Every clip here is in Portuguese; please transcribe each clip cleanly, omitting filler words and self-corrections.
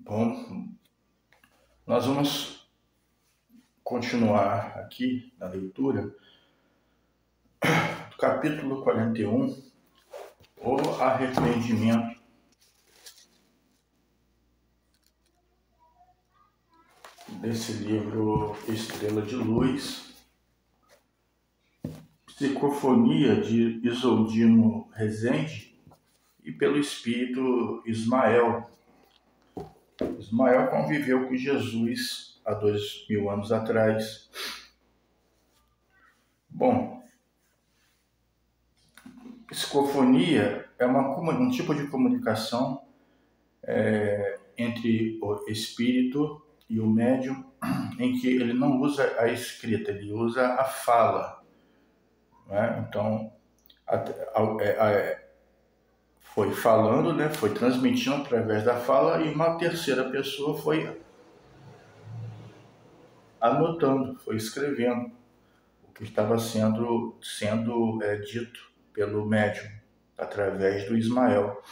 Bom, nós vamos continuar aqui na leitura do capítulo 41, o arrependimento. Desse livro Estrela de Luz, psicofonia de Isoldino Rezende e pelo espírito Ismael. Ismael conviveu com Jesus há 2000 anos atrás. Bom, psicofonia é um tipo de comunicação entre o espírito e o médium, em que ele não usa a escrita, ele usa a fala. Né? Então, foi falando, né? Foi transmitindo através da fala, e uma terceira pessoa foi anotando, foi escrevendo o que estava sendo dito pelo médium, através do Ismael.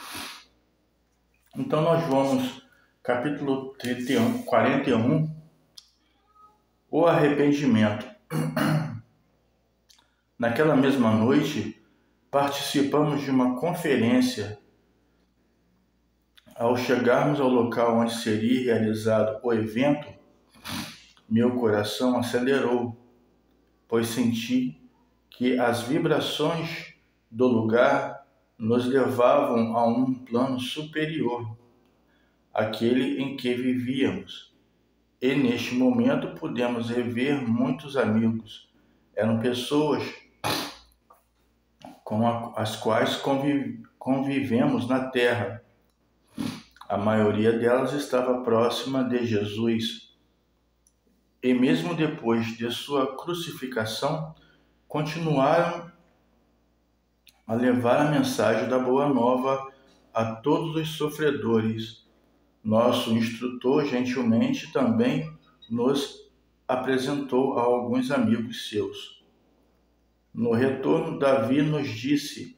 Então nós vamos, capítulo 41, o arrependimento. Naquela mesma noite, participamos de uma conferência. Ao chegarmos ao local onde seria realizado o evento, meu coração acelerou, pois senti que as vibrações do lugar nos levavam a um plano superior, aquele em que vivíamos. E neste momento pudemos rever muitos amigos. Eram pessoas com as quais convivemos na Terra. A maioria delas estava próxima de Jesus. E mesmo depois de sua crucificação, continuaram a levar a mensagem da Boa Nova a todos os sofredores. Nosso instrutor gentilmente também nos apresentou a alguns amigos seus. No retorno, Davi nos disse: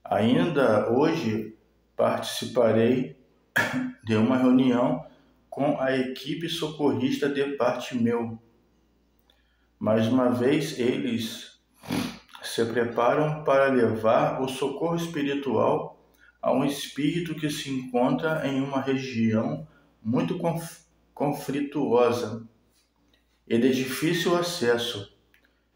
ainda hoje participarei de uma reunião com a equipe socorrista de Bartimeu. Mais uma vez, eles se preparam para levar o socorro espiritual a um espírito que se encontra em uma região muito conflituosa e de difícil acesso.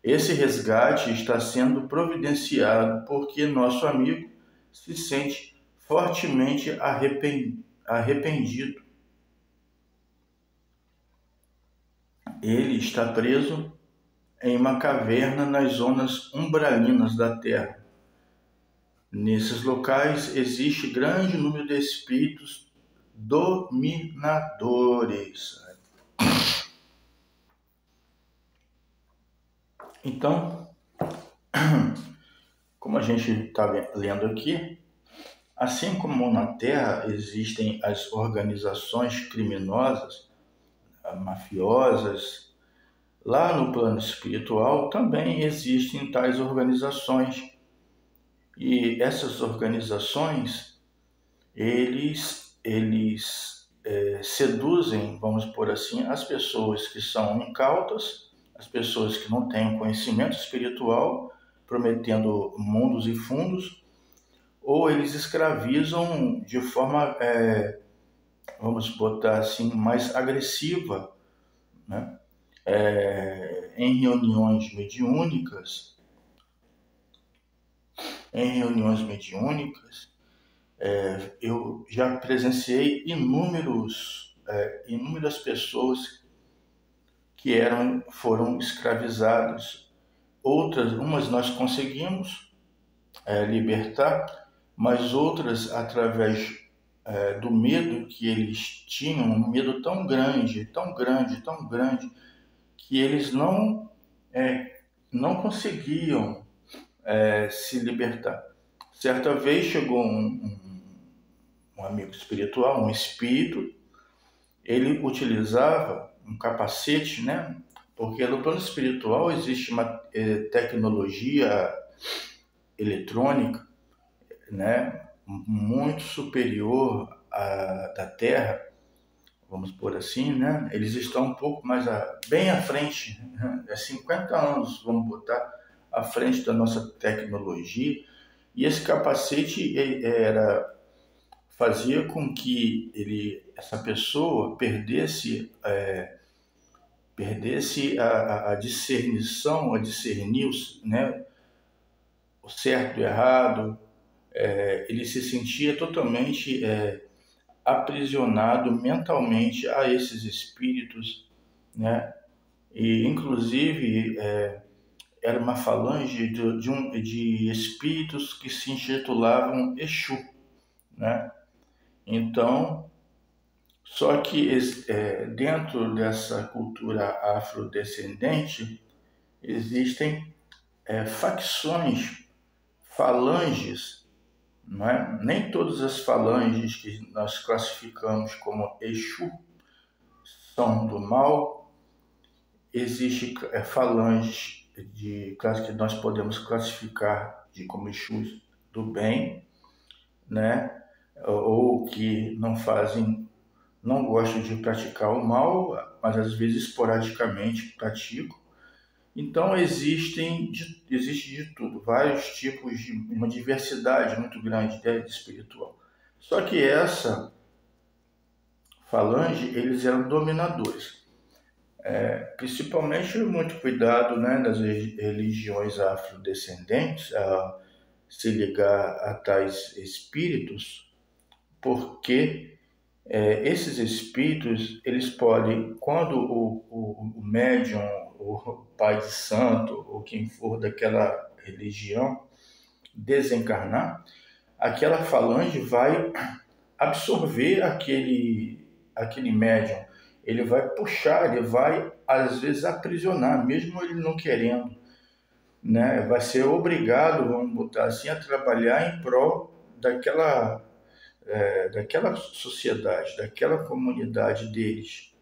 Esse resgate está sendo providenciado porque nosso amigo se sente fortemente arrependido. Ele está preso em uma caverna nas zonas umbralinas da Terra. Nesses locais existe grande número de espíritos dominadores. Então, como a gente está lendo aqui, assim como na Terra existem as organizações criminosas, mafiosas, lá no plano espiritual também existem tais organizações. E essas organizações, eles seduzem, vamos por assim, as pessoas que são incautas, as pessoas que não têm conhecimento espiritual, prometendo mundos e fundos, ou eles escravizam de forma, vamos botar assim, mais agressiva, né? Em reuniões mediúnicas, eu já presenciei inúmeras pessoas que foram escravizadas. Umas nós conseguimos libertar, mas outras, através do medo que eles tinham, um medo tão grande, que eles não conseguiam se libertar. Certa vez chegou um amigo espiritual, um espírito. Ele utilizava um capacete, né? Porque no plano espiritual existe uma tecnologia eletrônica, né? Muito superior da Terra, vamos por assim, né? Eles estão um pouco mais bem à frente, né? 50 anos, vamos botar, à frente da nossa tecnologia. E esse capacete fazia com que essa pessoa perdesse a discernição, a discernir, né, o certo e o errado. Ele se sentia totalmente aprisionado mentalmente a esses espíritos, né? E inclusive era uma falange de espíritos que se intitulavam Exu, né? Então, só que dentro dessa cultura afrodescendente existem facções, falanges, não é? Nem todas as falanges que nós classificamos como Exu são do mal. Existe falanges que nós podemos classificar como Exus do bem, né? Ou que não gostam de praticar o mal, mas às vezes esporadicamente praticam. Então existe de tudo, vários tipos uma diversidade muito grande de espiritual. Só que essa falange, eles eram dominadores. Principalmente muito cuidado, né, das religiões afrodescendentes a se ligar a tais espíritos, porque esses espíritos, eles podem, quando o médium, o pai de santo, ou quem for daquela religião, desencarnar, aquela falange vai absorver aquele médium, ele vai puxar, ele vai, às vezes, aprisionar, mesmo ele não querendo, né? Vai ser obrigado, vamos botar assim, a trabalhar em prol daquela sociedade, daquela comunidade deles,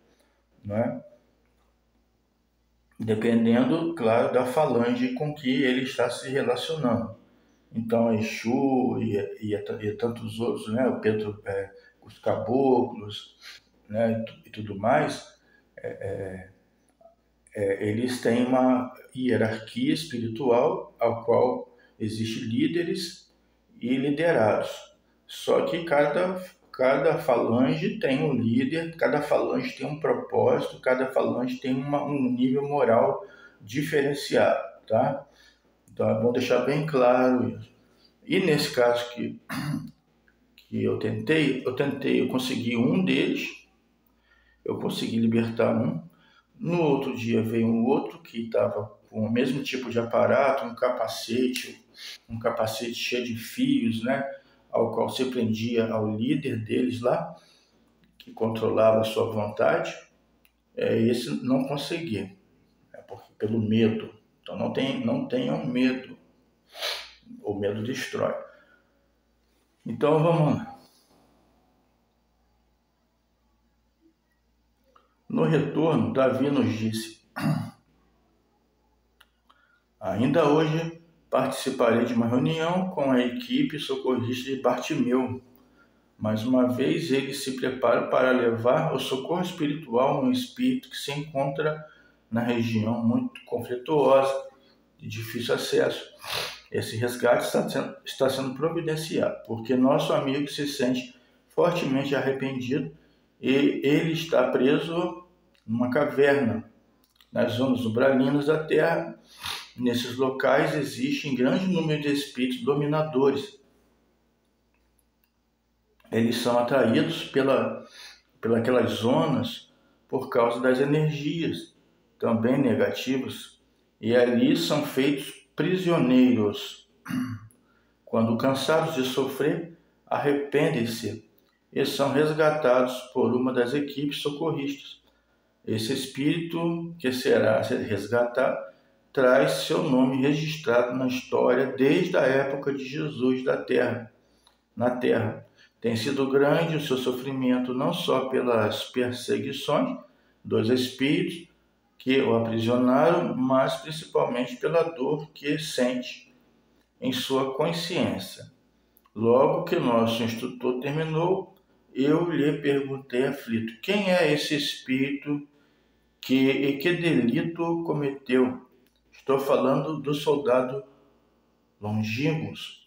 né? Dependendo, claro, da falange com que ele está se relacionando. Então, Exu e tantos outros, né? O Pedro, os caboclos, né? E tudo mais, eles têm uma hierarquia espiritual ao qual existem líderes e liderados. Só que cada falange tem um líder, cada falange tem um propósito, cada falange tem um nível moral diferenciado, tá? Então é bom deixar bem claro isso. E nesse caso que eu consegui um deles, eu consegui libertar um. No outro dia veio um outro que estava com o mesmo tipo de aparato, um capacete cheio de fios, né? Ao qual se prendia ao líder deles lá, que controlava a sua vontade. Esse não conseguia, pelo medo. Então não tenham medo, o medo destrói. Então vamos lá. No retorno, Davi nos disse: ainda hoje participarei de uma reunião com a equipe socorrista de Bartimeu. Mais uma vez, ele se prepara para levar o socorro espiritual a um espírito que se encontra na região muito conflituosa, de difícil acesso. Esse resgate está sendo providenciado, porque nosso amigo se sente fortemente arrependido e ele está preso numa caverna, nas zonas umbralinas da Terra. Nesses locais existem grande número de espíritos dominadores. Eles são atraídos pelas zonas por causa das energias, também negativas, e ali são feitos prisioneiros. Quando cansados de sofrer, arrependem-se e são resgatados por uma das equipes socorristas. Esse espírito que será resgatado traz seu nome registrado na história desde a época de Jesus na Terra. Tem sido grande o seu sofrimento, não só pelas perseguições dos espíritos que o aprisionaram, mas principalmente pela dor que sente em sua consciência. Logo que nosso instrutor terminou, eu lhe perguntei aflito: quem é esse espírito e que delito cometeu? Estou falando do soldado Longínquos,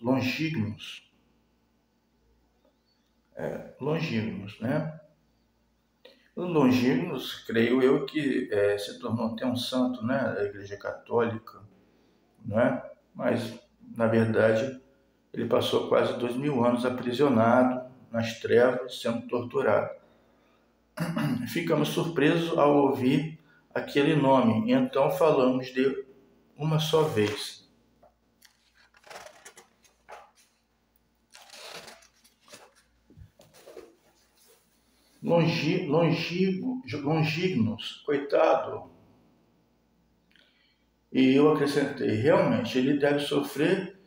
né? O Longínquos, creio eu, que se tornou até um santo, né, da Igreja Católica, né? Mas, na verdade, ele passou quase 2000 anos aprisionado nas trevas, sendo torturado. Ficamos surpresos ao ouvir aquele nome, e então falamos de uma só vez. Longínquos, coitado. E eu acrescentei: realmente, ele deve sofrer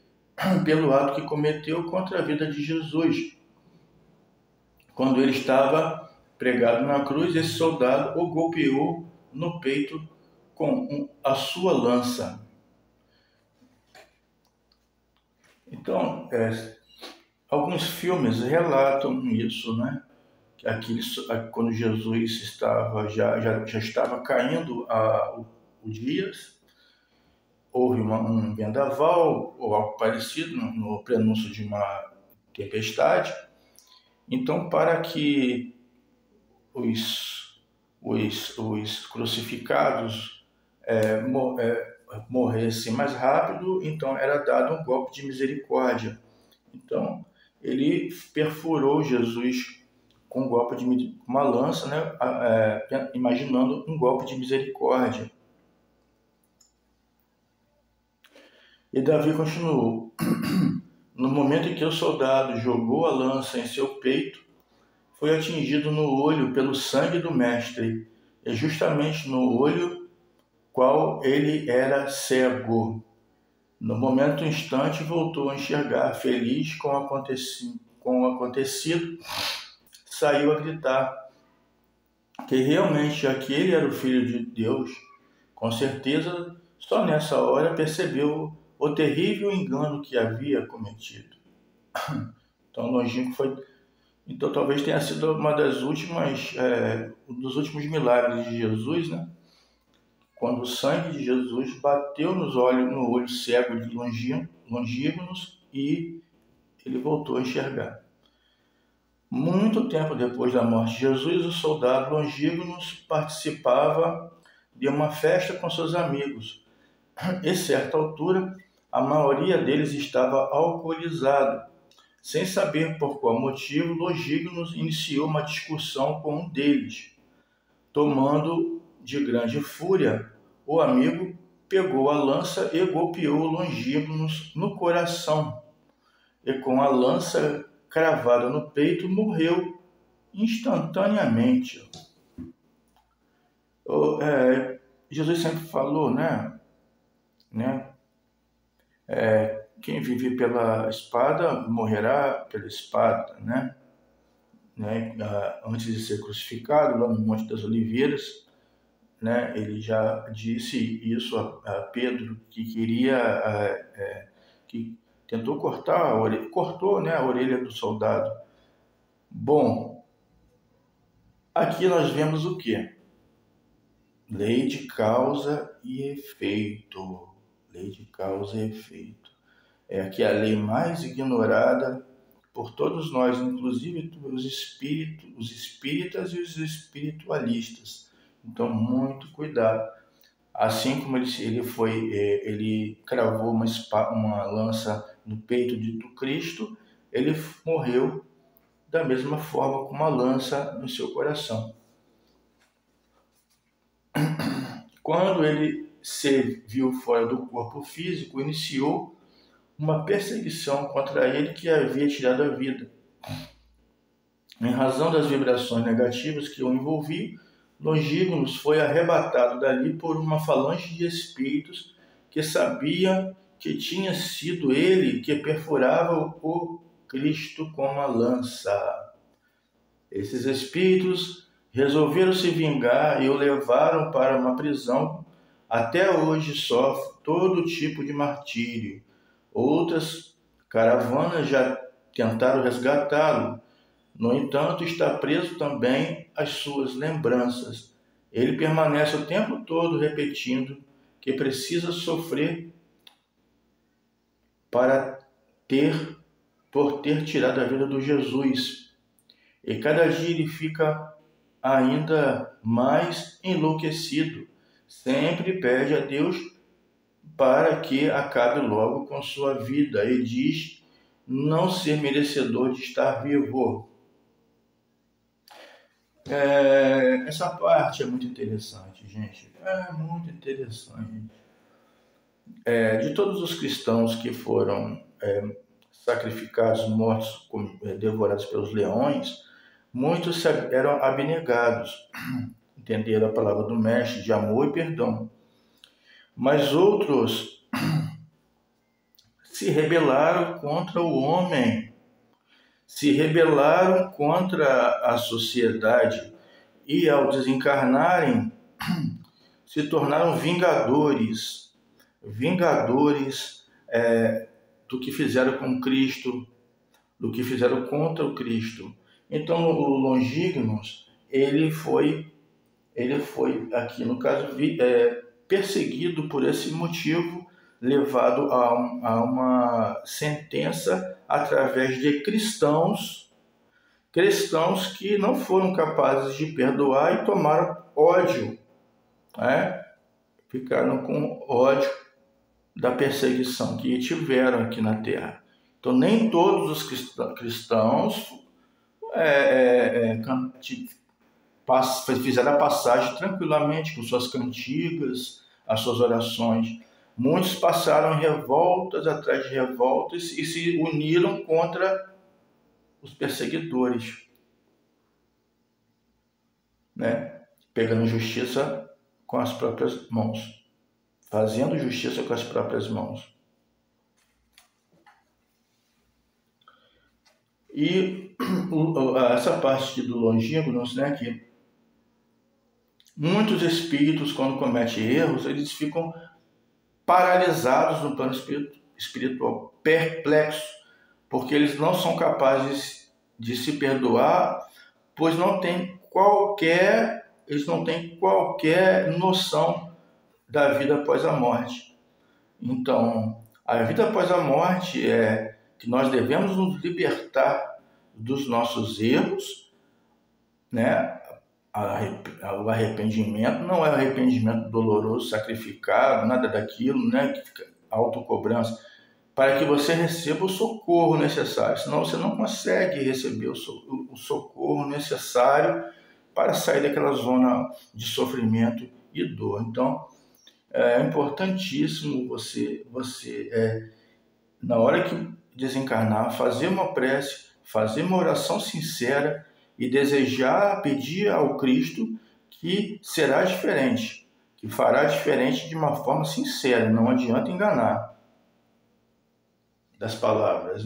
pelo ato que cometeu contra a vida de Jesus. Quando ele estava pregado na cruz, esse soldado o golpeou no peito com a sua lança. Então, alguns filmes relatam isso, né? Quando Jesus já estava caindo o dia, houve um vendaval ou algo parecido no prenúncio de uma tempestade. Então, para que os crucificados morressem mais rápido, então era dado um golpe de misericórdia. Então, ele perfurou Jesus com um golpe de uma lança, né, imaginando um golpe de misericórdia. E Davi continuou: no momento em que o soldado jogou a lança em seu peito, foi atingido no olho pelo sangue do mestre, e justamente no olho qual ele era cego. No momento instante voltou a enxergar, feliz com o acontecido, saiu a gritar que realmente aquele era o Filho de Deus. Com certeza, só nessa hora percebeu o terrível engano que havia cometido. Então, Longínquo foi... Então, talvez tenha sido uma dos últimos milagres de Jesus, né? Quando o sangue de Jesus bateu no olho cego de Longínquos e ele voltou a enxergar. Muito tempo depois da morte de Jesus, o soldado Longínquos participava de uma festa com seus amigos. Em certa altura, a maioria deles estava alcoolizado. Sem saber por qual motivo, Longínquos iniciou uma discussão com um deles. Tomando de grande fúria, o amigo pegou a lança e golpeou Longínquos no coração. E com a lança cravada no peito, morreu instantaneamente. Jesus sempre falou, né? Quem vive pela espada morrerá pela espada, né? Antes de ser crucificado, lá no Monte das Oliveiras, né? Ele já disse isso a Pedro, que que tentou cortar a orelha, cortou, né, a orelha do soldado. Bom, aqui nós vemos o quê? Lei de causa e efeito. Lei de causa e efeito. É aqui a lei mais ignorada por todos nós, inclusive os espíritas e os espiritualistas. Então, muito cuidado. Assim como ele cravou uma lança no peito de Cristo, ele morreu da mesma forma com uma lança no seu coração. Quando ele se viu fora do corpo físico, iniciou uma perseguição contra ele que havia tirado a vida. Em razão das vibrações negativas que o envolviam, Longínquos foi arrebatado dali por uma falange de espíritos que sabia que tinha sido ele que perfurava o Cristo com uma lança. Esses espíritos resolveram se vingar e o levaram para uma prisão. Até hoje sofre todo tipo de martírio. Outras caravanas já tentaram resgatá-lo. No entanto, está preso também às suas lembranças. Ele permanece o tempo todo repetindo que precisa sofrer por ter tirado a vida do Jesus. E cada dia ele fica ainda mais enlouquecido. Sempre pede a Deus para que acabe logo com sua vida e diz não ser merecedor de estar vivo. Essa parte é muito interessante, gente. É muito interessante. De todos os cristãos que foram sacrificados, mortos, devorados pelos leões, muitos eram abnegados, entenderam a palavra do Mestre de amor e perdão. Mas outros se rebelaram contra o homem, se rebelaram contra a sociedade e, ao desencarnarem, se tornaram vingadores do que fizeram com Cristo, do que fizeram contra o Cristo. Então, o Longínquos, ele foi aqui, no caso, perseguido por esse motivo, levado a uma sentença através de cristãos que não foram capazes de perdoar e tomaram ódio, ficaram com ódio da perseguição que tiveram aqui na Terra. Então, nem todos os cristãos fizeram a passagem tranquilamente com suas cantigas, as suas orações. Muitos passaram revoltas atrás de revoltas e se uniram contra os perseguidores, pegando justiça com as próprias mãos, fazendo justiça com as próprias mãos. E essa parte do Longínquos, que muitos espíritos, quando cometem erros, eles ficam paralisados no plano espiritual, perplexos, porque eles não são capazes de se perdoar, pois eles não têm qualquer noção da vida após a morte. Então, a vida após a morte é que nós devemos nos libertar dos nossos erros, O arrependimento não é um arrependimento doloroso, sacrificado, nada daquilo, que fica autocobrança, para que você receba o socorro necessário, senão você não consegue receber o socorro necessário para sair daquela zona de sofrimento e dor. Então, é importantíssimo você na hora que desencarnar, fazer uma prece, fazer uma oração sincera e desejar, pedir ao Cristo que será diferente, que fará diferente de uma forma sincera, não adianta enganar das palavras,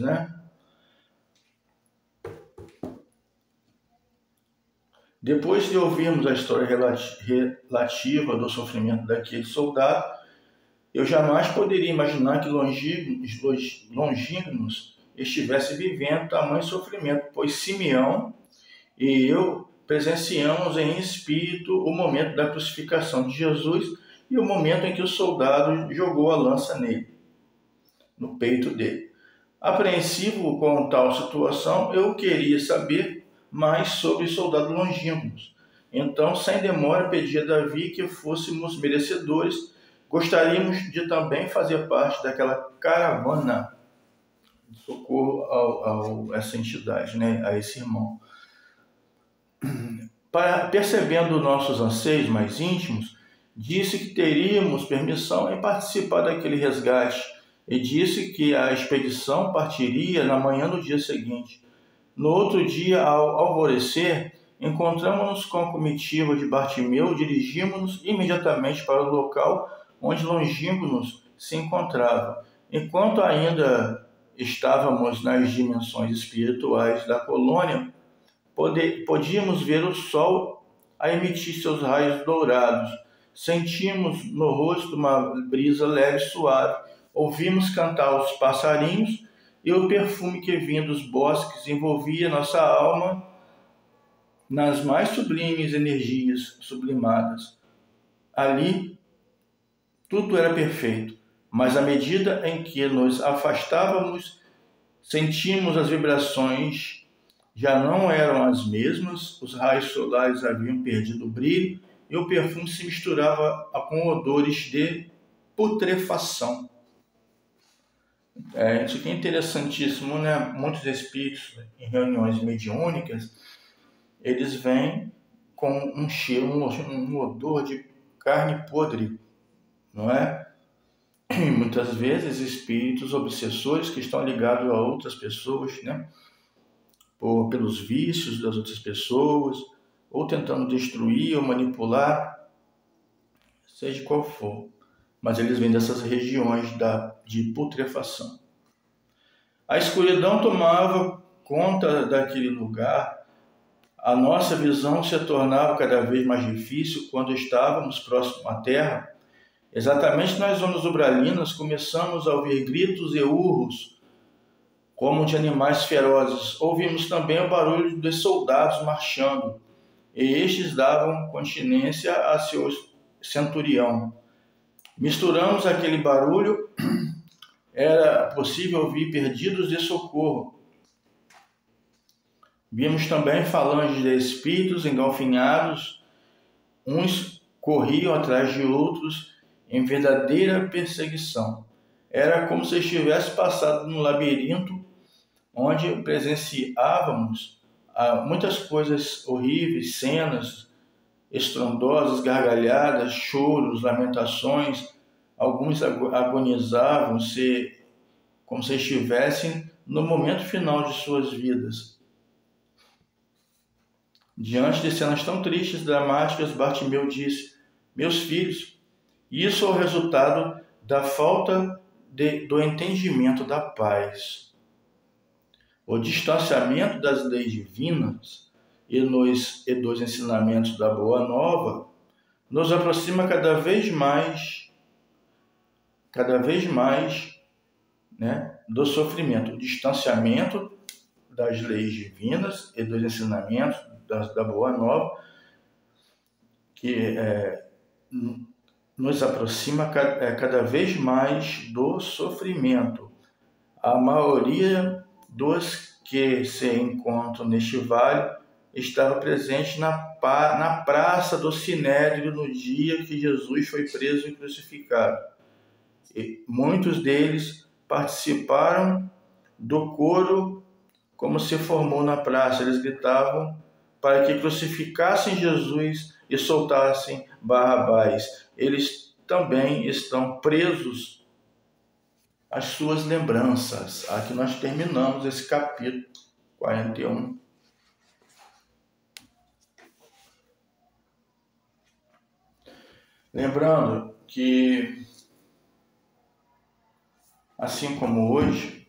Depois de ouvirmos a história relativa do sofrimento daquele soldado, eu jamais poderia imaginar que Longínquos estivesse vivendo tamanho sofrimento, pois Simeão e eu presenciamos em espírito o momento da crucificação de Jesus e o momento em que o soldado jogou a lança nele, no peito dele. Apreensivo com tal situação, eu queria saber mais sobre o soldado Longínquos. Então, sem demora, pedi a Davi que fôssemos merecedores. Gostaríamos de também fazer parte daquela caravana de socorro a essa entidade, a esse irmão. Percebendo nossos anseios mais íntimos, disse que teríamos permissão em participar daquele resgate e disse que a expedição partiria na manhã do dia seguinte. No outro dia, ao alvorecer, encontramos-nos com a comitiva de Bartimeu, dirigimos-nos imediatamente para o local onde Longínquos se encontrava. Enquanto ainda estávamos nas dimensões espirituais da colônia, podíamos ver o sol a emitir seus raios dourados. Sentimos no rosto uma brisa leve e suave. Ouvimos cantar os passarinhos e o perfume que vinha dos bosques envolvia nossa alma nas mais sublimes energias sublimadas. Ali tudo era perfeito, mas à medida em que nos afastávamos, sentimos as vibrações já não eram as mesmas, os raios solares haviam perdido o brilho e o perfume se misturava com odores de putrefação. Isso aqui é interessantíssimo, né? Muitos espíritos em reuniões mediúnicas, eles vêm com um cheiro, um odor de carne podre, não é? E muitas vezes espíritos obsessores que estão ligados a outras pessoas, né? Pelos vícios das outras pessoas, ou tentando destruir ou manipular, seja qual for. Mas eles vêm dessas regiões de putrefação. A escuridão tomava conta daquele lugar. A nossa visão se tornava cada vez mais difícil quando estávamos próximo à Terra. Exatamente nas zonas umbralinas começamos a ouvir gritos e urros, como de animais ferozes. Ouvimos também o barulho dos soldados marchando, e estes davam continência a seu centurião. Misturamos aquele barulho, era possível ouvir pedidos de socorro. Vimos também falanges de espíritos engalfinhados, uns corriam atrás de outros em verdadeira perseguição. Era como se estivesse passado num labirinto onde presenciávamos muitas coisas horríveis, cenas estrondosas, gargalhadas, choros, lamentações. Alguns agonizavam como se estivessem no momento final de suas vidas. Diante de cenas tão tristes e dramáticas, Bartimeu disse: meus filhos, isso é o resultado da falta do entendimento da paz. O distanciamento das leis divinas e dos ensinamentos da Boa Nova nos aproxima cada vez mais, né, do sofrimento. O distanciamento das leis divinas e dos ensinamentos da Boa Nova, que nos aproxima cada vez mais do sofrimento. A maioria dos que se encontram neste vale estava presente na praça do Sinédrio no dia que Jesus foi preso e crucificado. E muitos deles participaram do coro como se formou na praça. Eles gritavam para que crucificassem Jesus e soltassem Barrabás. Eles também estão presos às suas lembranças. Aqui nós terminamos esse capítulo 41. Lembrando que, assim como hoje,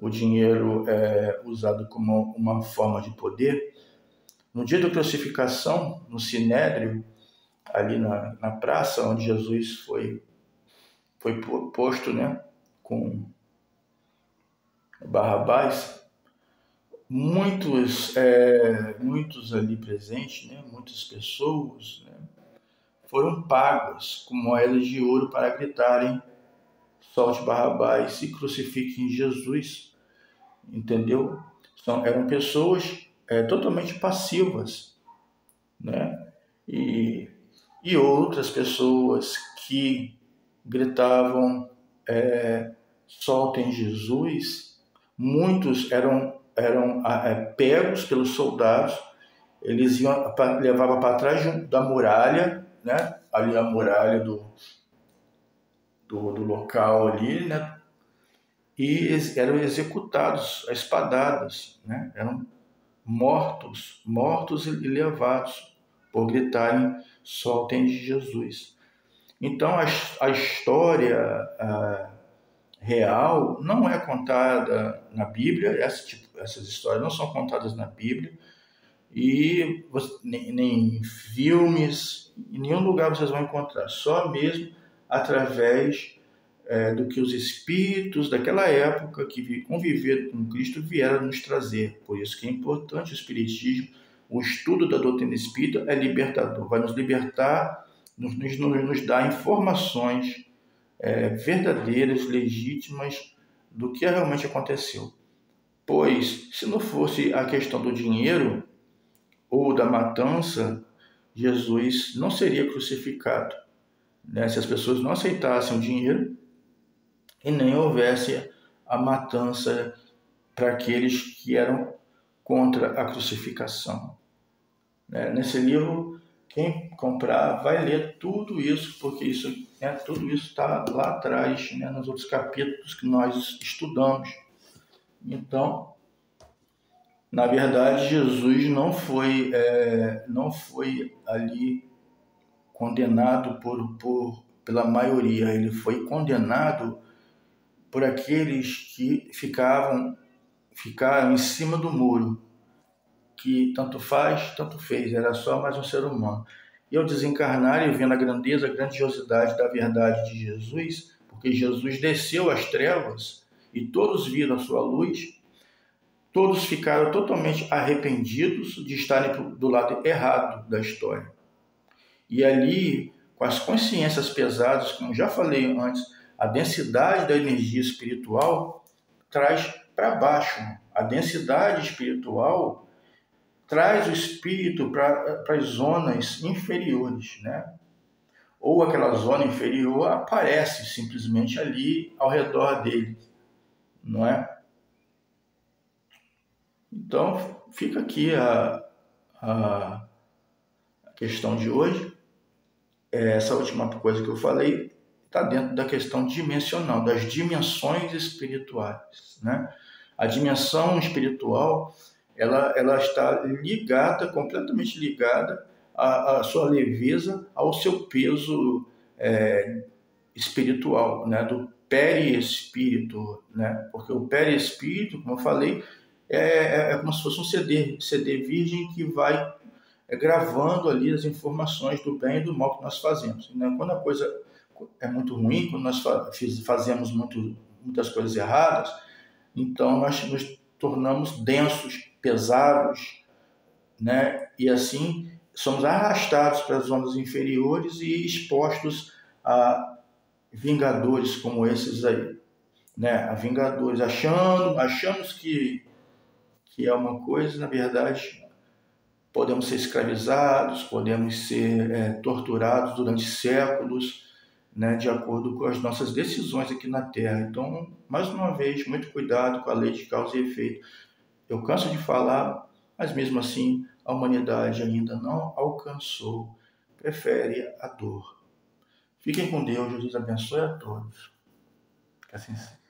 o dinheiro é usado como uma forma de poder, no dia da crucificação, no Sinédrio, ali na praça onde Jesus foi posto, né, com Barrabás, muitos ali presentes, né, muitas pessoas, né, foram pagas com moedas de ouro para gritarem: solte Barrabás e crucifiquem Jesus, entendeu? Eram pessoas totalmente passivas, né? E outras pessoas que gritavam: soltem Jesus. Muitos eram pegos pelos soldados, eles levavam para trás da muralha, né? Ali a muralha do local ali, né? E eram executados a espadadas, né? Eram mortos e levados por gritarem: soltem de Jesus. Então a história real não é contada na Bíblia. Essas histórias não são contadas na Bíblia, e nem em filmes, em nenhum lugar vocês vão encontrar, só mesmo através do que os espíritos daquela época que conviveram com Cristo vieram nos trazer. Por isso que é importante o Espiritismo, o estudo da doutrina espírita é libertador, vai nos libertar, nos dar informações verdadeiras, legítimas do que realmente aconteceu. Pois, se não fosse a questão do dinheiro ou da matança, Jesus não seria crucificado, né? Se as pessoas não aceitassem o dinheiro e nem houvesse a matança para aqueles que eram contra a crucificação. Nesse livro, quem comprar vai ler tudo isso, porque tudo isso está lá atrás, nos outros capítulos que nós estudamos. Então, na verdade, Jesus não foi ali condenado pela maioria, ele foi condenado por aqueles que ficaram em cima do muro, que tanto faz, tanto fez, era só mais um ser humano. E ao desencarnar e vendo a grandeza, a grandiosidade da verdade de Jesus, porque Jesus desceu às trevas e todos viram a sua luz, todos ficaram totalmente arrependidos de estarem do lado errado da história. E ali, com as consciências pesadas, como já falei antes, a densidade da energia espiritual traz para baixo. A densidade espiritual traz o espírito para as zonas inferiores, né? Ou aquela zona inferior aparece simplesmente ali ao redor dele, não é? Então, fica aqui a questão de hoje. Essa última coisa que eu falei está dentro da questão dimensional, das dimensões espirituais, né? A dimensão espiritual, ela está ligada, completamente ligada à sua leveza, ao seu peso espiritual, né? Do perispírito, né? Porque o perispírito, como eu falei, é como se fosse um CD virgem que vai gravando ali as informações do bem e do mal que nós fazemos. Né? Quando a coisa é muito ruim, quando nós fazemos muitas coisas erradas, então nós nos tornamos densos, pesados, né? E assim somos arrastados para as zonas inferiores e expostos a vingadores como esses aí, né? A vingadores achamos que é uma coisa, na verdade podemos ser escravizados, podemos ser torturados durante séculos, né, de acordo com as nossas decisões aqui na Terra. Então, mais uma vez, muito cuidado com a lei de causa e efeito. Eu canso de falar, mas mesmo assim a humanidade ainda não alcançou, prefere a dor. Fiquem com Deus, Jesus abençoe a todos. Que assim seja.